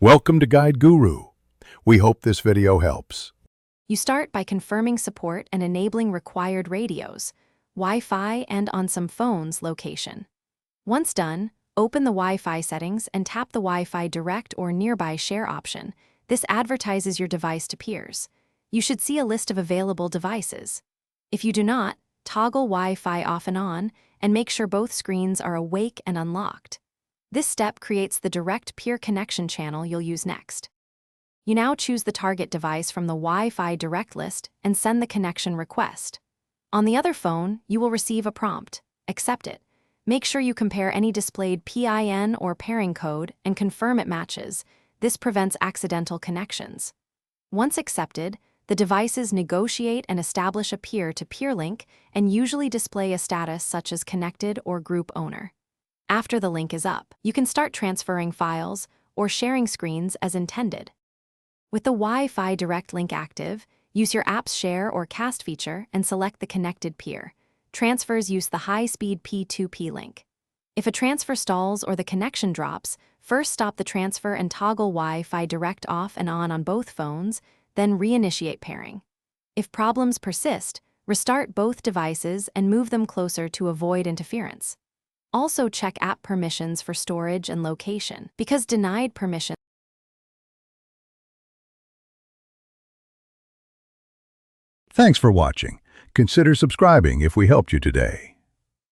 Welcome to Guide Guru. We hope this video helps. You start by confirming support and enabling required radios, Wi-Fi, and on some phones location. Once done, open the Wi-Fi settings and tap the Wi-Fi direct or nearby share option. This advertises your device to peers. You should see a list of available devices. If you do not, toggle Wi-Fi off and on and make sure both screens are awake and unlocked. This step creates the direct peer connection channel you'll use next. You now choose the target device from the Wi-Fi direct list and send the connection request. On the other phone, you will receive a prompt. Accept it. Make sure you compare any displayed PIN or pairing code and confirm it matches. This prevents accidental connections. Once accepted, the devices negotiate and establish a peer-to-peer link and usually display a status such as connected or group owner. After the link is up, you can start transferring files or sharing screens as intended. With the Wi-Fi direct link active, use your app's share or cast feature and select the connected peer. Transfers use the high-speed P2P link. If a transfer stalls or the connection drops, first stop the transfer and toggle Wi-Fi direct off and on both phones, then reinitiate pairing. If problems persist, restart both devices and move them closer to avoid interference. Also check app permissions for storage and location, because denied permission. Thanks for watching. Consider subscribing if we helped you today.